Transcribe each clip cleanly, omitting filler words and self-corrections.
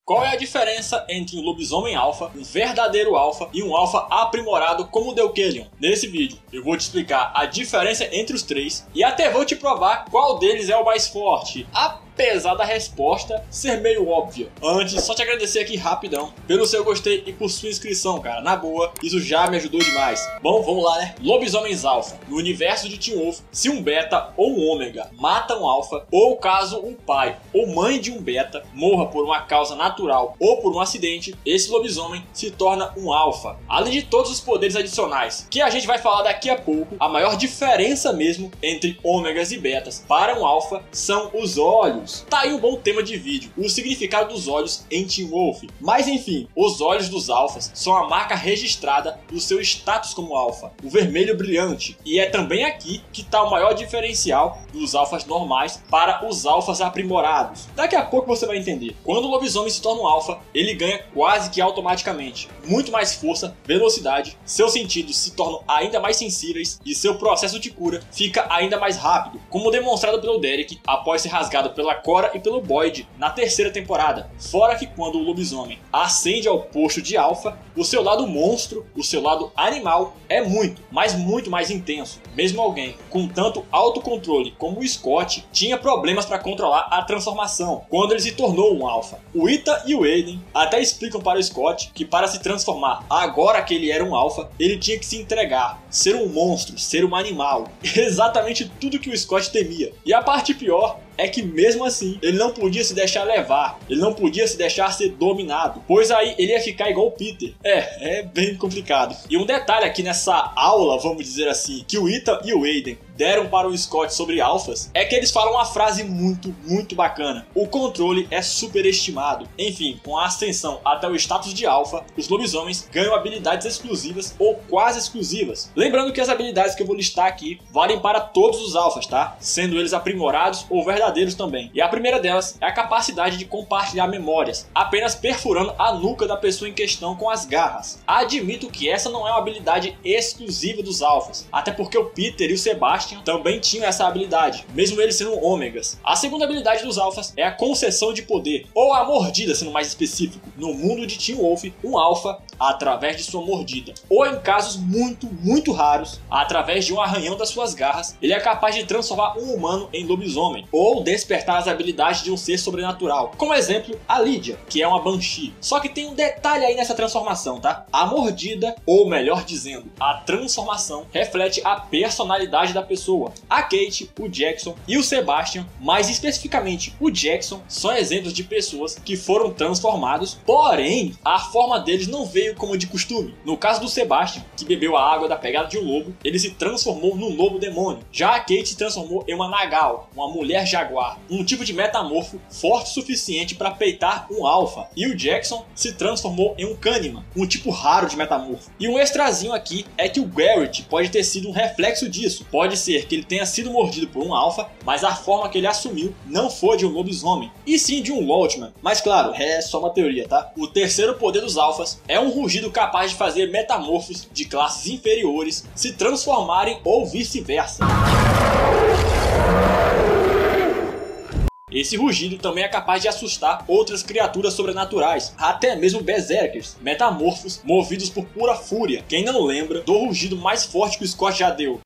Qual é a diferença entre um lobisomem alfa, um verdadeiro alfa e um alfa aprimorado como o Deucalion? Nesse vídeo eu vou te explicar a diferença entre os três e até vou te provar qual deles é o mais forte, apesar da resposta ser meio óbvia. Antes, só te agradecer aqui rapidão pelo seu gostei e por sua inscrição, cara. Na boa, isso já me ajudou demais. Bom, vamos lá, né? Lobisomens alfa. No universo de Teen Wolf, se um beta ou um ômega mata um alfa, ou caso um pai ou mãe de um beta morra por uma causa natural ou por um acidente, esse lobisomem se torna um alfa. Além de todos os poderes adicionais, que a gente vai falar daqui a pouco, a maior diferença mesmo entre ômegas e betas para um alfa são os olhos. Tá aí um bom tema de vídeo, o significado dos olhos em Teen Wolf. Mas enfim, os olhos dos alfas são a marca registrada do seu status como alfa, o vermelho brilhante. E é também aqui que está o maior diferencial dos alfas normais para os alfas aprimorados. Daqui a pouco você vai entender. Quando o lobisomem se torna um alfa, ele ganha quase que automaticamente muito mais força, velocidade, seus sentidos se tornam ainda mais sensíveis e seu processo de cura fica ainda mais rápido, como demonstrado pelo Derek após ser rasgado pela Cora e pelo Boyd na terceira temporada. Fora que quando o lobisomem ascende ao posto de alfa, o seu lado monstro, o seu lado animal é muito, mas muito mais intenso. Mesmo alguém com tanto autocontrole como o Scott tinha problemas para controlar a transformação quando ele se tornou um alfa. O Ita e o Aiden até explicam para o Scott que para se transformar agora que ele era um alfa, ele tinha que se entregar, ser um monstro, ser um animal. Exatamente tudo que o Scott temia. E a parte pior é que mesmo assim, ele não podia se deixar levar, ele não podia se deixar ser dominado, pois aí ele ia ficar igual o Peter. É bem complicado. E um detalhe aqui nessa aula, vamos dizer assim, que o Ita e o Aiden deram para o Scott sobre alfas, é que eles falam uma frase muito bacana: o controle é superestimado. Enfim, com a ascensão até o status de alfa, os lobisomens ganham habilidades exclusivas ou quase exclusivas. Lembrando que as habilidades que eu vou listar aqui valem para todos os alfas, tá? Sendo eles aprimorados ou verdadeiros também. E a primeira delas é a capacidade de compartilhar memórias, apenas perfurando a nuca da pessoa em questão com as garras. Admito que essa não é uma habilidade exclusiva dos alfas, até porque o Peter e o Sebastian também tinham essa habilidade, mesmo eles sendo ômegas. A segunda habilidade dos alfas é a concessão de poder, ou a mordida, sendo mais específico. No mundo de Teen Wolf, um alfa, através de sua mordida, ou em casos muito raros, através de um arranhão das suas garras, ele é capaz de transformar um humano em lobisomem, ou despertar as habilidades de um ser sobrenatural. Como exemplo, a Lydia, que é uma Banshee. Só que tem um detalhe aí nessa transformação, tá? A mordida, ou melhor dizendo, a transformação, reflete a personalidade da pessoa. A Kate, o Jackson e o Sebastian, mais especificamente o Jackson, são exemplos de pessoas que foram transformados, porém a forma deles não veio como de costume. No caso do Sebastian, que bebeu a água da pegada de um lobo, ele se transformou num lobo demônio. Já a Kate se transformou em uma Nagal, uma mulher jaguar, um tipo de metamorfo forte o suficiente para peitar um alfa. E o Jackson se transformou em um Cânima, um tipo raro de metamorfo. E um extrazinho aqui é que o Garrett pode ter sido um reflexo disso. Pode ser que ele tenha sido mordido por um alfa, mas a forma que ele assumiu não foi de um lobisomem, e sim de um Lordman. Mas claro, é só uma teoria, tá? O terceiro poder dos alfas é um rugido capaz de fazer metamorfos de classes inferiores se transformarem ou vice-versa. Esse rugido também é capaz de assustar outras criaturas sobrenaturais, até mesmo berserkers, metamorfos movidos por pura fúria. Quem não lembra do rugido mais forte que o Scott já deu?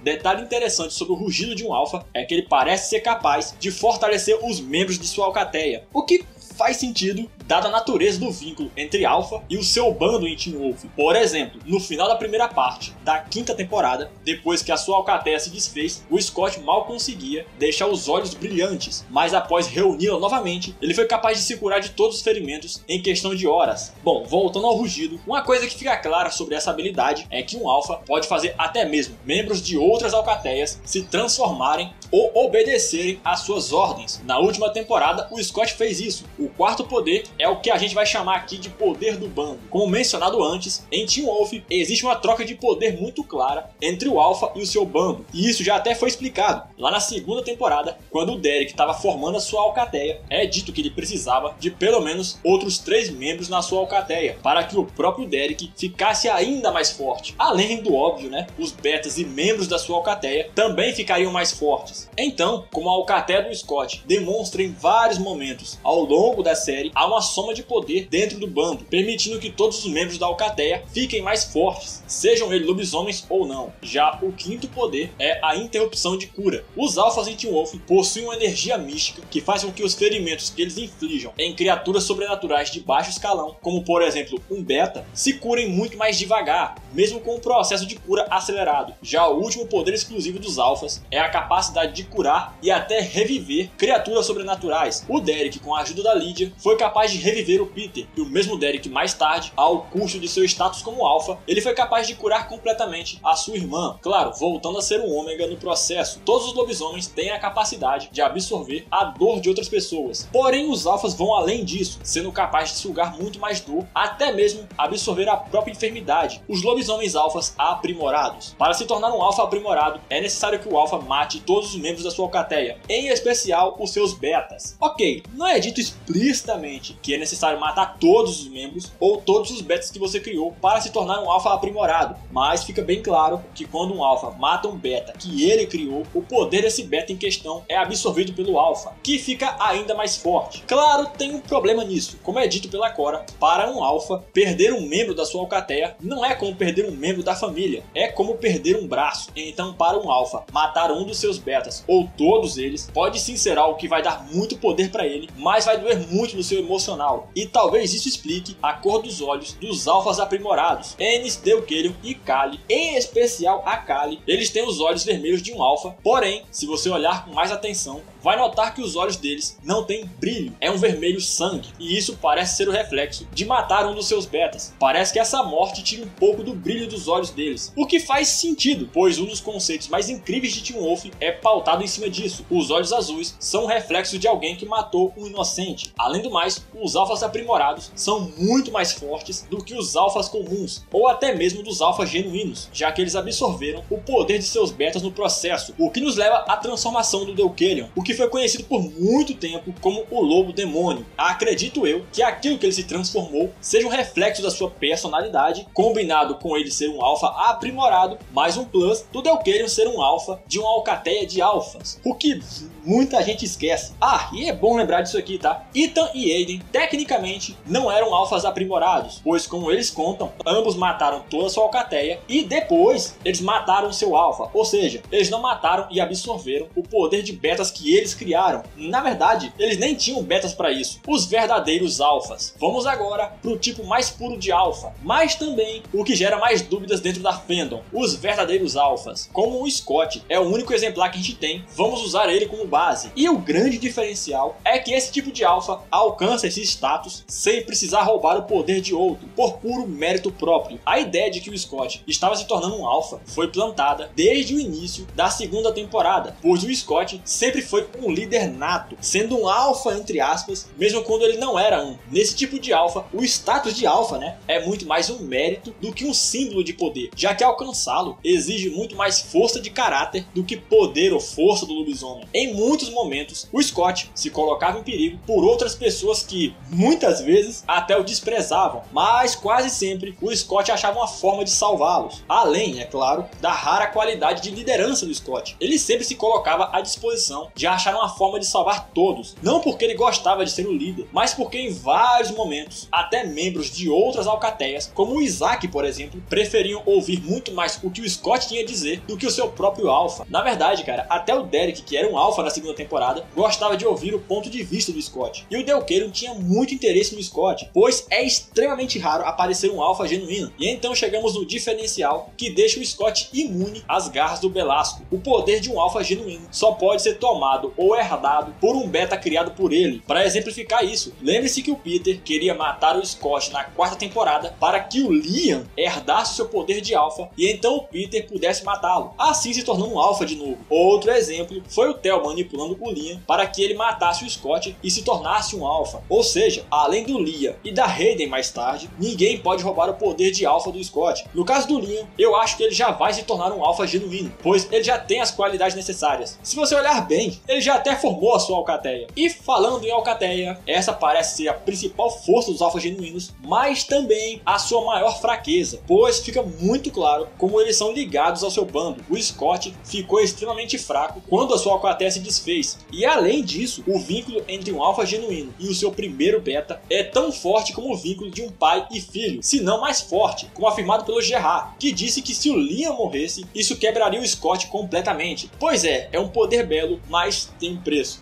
Detalhe interessante sobre o rugido de um alfa é que ele parece ser capaz de fortalecer os membros de sua alcateia, o que faz sentido dada a natureza do vínculo entre alfa e o seu bando em Teen Wolf. Por exemplo, no final da primeira parte da quinta temporada, depois que a sua alcateia se desfez, o Scott mal conseguia deixar os olhos brilhantes, mas após reuni-la novamente, ele foi capaz de se curar de todos os ferimentos em questão de horas. Bom, voltando ao rugido, uma coisa que fica clara sobre essa habilidade é que um alfa pode fazer até mesmo membros de outras alcateias se transformarem ou obedecerem às suas ordens. Na última temporada, o Scott fez isso. O quarto poder é o que a gente vai chamar aqui de poder do bando. Como mencionado antes, em Teen Wolf existe uma troca de poder muito clara entre o Alpha e o seu bando, e isso já até foi explicado lá na segunda temporada, quando o Derek estava formando a sua alcateia. É dito que ele precisava de pelo menos outros 3 membros na sua alcateia, para que o próprio Derek ficasse ainda mais forte. Além do óbvio, né, os betas e membros da sua alcateia também ficariam mais fortes. Então, como a alcateia do Scott demonstra em vários momentos ao longo da série, há uma soma de poder dentro do bando, permitindo que todos os membros da alcateia fiquem mais fortes, sejam eles lobisomens ou não. Já o quinto poder é a interrupção de cura. Os alfas em Teen Wolf possuem uma energia mística que faz com que os ferimentos que eles inflijam em criaturas sobrenaturais de baixo escalão, como por exemplo um beta, se curem muito mais devagar, mesmo com um processo de cura acelerado. Já o último poder exclusivo dos alfas é a capacidade de curar e até reviver criaturas sobrenaturais. O Derek, com a ajuda da Lydia, foi capaz de reviver o Peter, e o mesmo Derek mais tarde, ao custo de seu status como alfa, ele foi capaz de curar completamente a sua irmã, claro, voltando a ser um ômega no processo. Todos os lobisomens têm a capacidade de absorver a dor de outras pessoas, porém os alfas vão além disso, sendo capazes de sugar muito mais dor, até mesmo absorver a própria enfermidade. Os lobisomens alfas aprimorados. Para se tornar um alfa aprimorado, é necessário que o alfa mate todos os membros da sua alcateia, em especial os seus betas. Ok, não é dito explicitamente que é necessário matar todos os membros ou todos os betas que você criou para se tornar um alfa aprimorado, mas fica bem claro que quando um alfa mata um beta que ele criou, o poder desse beta em questão é absorvido pelo alfa, que fica ainda mais forte. Claro, tem um problema nisso. Como é dito pela Cora, para um alfa, perder um membro da sua alcateia não é como perder um membro da família, é como perder um braço. Então, para um alfa, matar um dos seus betas ou todos eles pode sim ser algo que vai dar muito poder para ele, mas vai doer muito no seu emocional. E talvez isso explique a cor dos olhos dos alfas aprimorados, Ennis, Deuquelion e Kali. Em especial a Kali, eles têm os olhos vermelhos de um alfa, porém, se você olhar com mais atenção, vai notar que os olhos deles não têm brilho, é um vermelho sangue, e isso parece ser o reflexo de matar um dos seus betas. Parece que essa morte tira um pouco do brilho dos olhos deles, o que faz sentido, pois um dos conceitos mais incríveis de Teen Wolf é pautado em cima disso. Os olhos azuis são um reflexo de alguém que matou um inocente. Além do mais, os alfas aprimorados são muito mais fortes do que os alfas comuns, ou até mesmo dos alfas genuínos, já que eles absorveram o poder de seus betas no processo, o que nos leva à transformação do Deuquelion, o que foi conhecido por muito tempo como o Lobo Demônio. Acredito eu que aquilo que ele se transformou seja um reflexo da sua personalidade, combinado com ele ser um alfa aprimorado, mais um plus do Deuquelion ser um alfa de uma alcateia de alfas, o que muita gente esquece. Ah, e é bom lembrar disso aqui, tá? Ethan e Aiden tecnicamente não eram alfas aprimorados, pois como eles contam, ambos mataram toda a sua alcateia e depois eles mataram seu alfa, ou seja, eles não mataram e absorveram o poder de betas que eles criaram. Na verdade, eles nem tinham betas para isso, os verdadeiros alfas. Vamos agora pro tipo mais puro de alfa, mas também o que gera mais dúvidas dentro da fandom, os verdadeiros alfas. Como o Scott é o único exemplar que a gente tem, vamos usar ele como base. E o grande diferencial é que esse tipo de alfa alcança esse status sem precisar roubar o poder de outro, por puro mérito próprio. A ideia de que o Scott estava se tornando um alfa foi plantada desde o início da segunda temporada, pois o Scott sempre foi um líder nato, sendo um alfa entre aspas, mesmo quando ele não era um. Nesse tipo de alfa, o status de alfa, né, é muito mais um mérito do que um símbolo de poder, já que alcançá-lo exige muito mais força de caráter do que poder ou força do lobisomem. Em muitos momentos, o Scott se colocava em perigo por outras pessoas que, muitas vezes, até o desprezavam, mas quase sempre o Scott achava uma forma de salvá-los. Além, é claro, da rara qualidade de liderança do Scott. Ele sempre se colocava à disposição de achar uma forma de salvar todos, não porque ele gostava de ser o líder, mas porque em vários momentos, até membros de outras alcateias, como o Isaac, por exemplo, preferiam ouvir muito mais o que o Scott tinha a dizer do que o seu próprio alfa. Na verdade, cara, até o Derek, que era um alfa na segunda temporada, gostava de ouvir o ponto de vista do Scott. E o Deuquelion tinha muito interesse no Scott, pois é extremamente raro aparecer um alfa genuíno. E então chegamos no diferencial que deixa o Scott imune às garras do Belasco. O poder de um alfa genuíno só pode ser tomado formado ou herdado por um beta criado por ele. Para exemplificar isso, lembre-se que o Peter queria matar o Scott na 4ª temporada para que o Liam herdasse seu poder de alfa e então o Peter pudesse matá-lo, assim se tornando um alfa de novo. Outro exemplo foi o Theo manipulando o Liam para que ele matasse o Scott e se tornasse um alfa. Ou seja, além do Liam e da Hayden mais tarde, ninguém pode roubar o poder de alfa do Scott. No caso do Liam, eu acho que ele já vai se tornar um alfa genuíno, pois ele já tem as qualidades necessárias. Se você olhar bem, ele já até formou a sua alcateia. E falando em alcateia, essa parece ser a principal força dos alfas genuínos, mas também a sua maior fraqueza, pois fica muito claro como eles são ligados ao seu bando. O Scott ficou extremamente fraco quando a sua alcateia se desfez, e além disso, o vínculo entre um alfa genuíno e o seu primeiro beta é tão forte como o vínculo de um pai e filho, se não mais forte, como afirmado pelo Gerard, que disse que se o Liam morresse, isso quebraria o Scott completamente. Pois é um poder belo, mas tem um preço.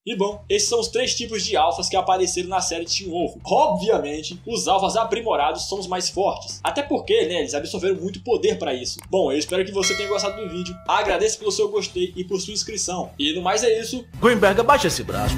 E bom, esses são os 3 tipos de alfas que apareceram na série Teen Wolf. Obviamente, os alfas aprimorados são os mais fortes, até porque, eles absorveram muito poder para isso. Bom, eu espero que você tenha gostado do vídeo, agradeço pelo seu gostei e por sua inscrição. E no mais é isso. Greenberg, abaixa esse braço.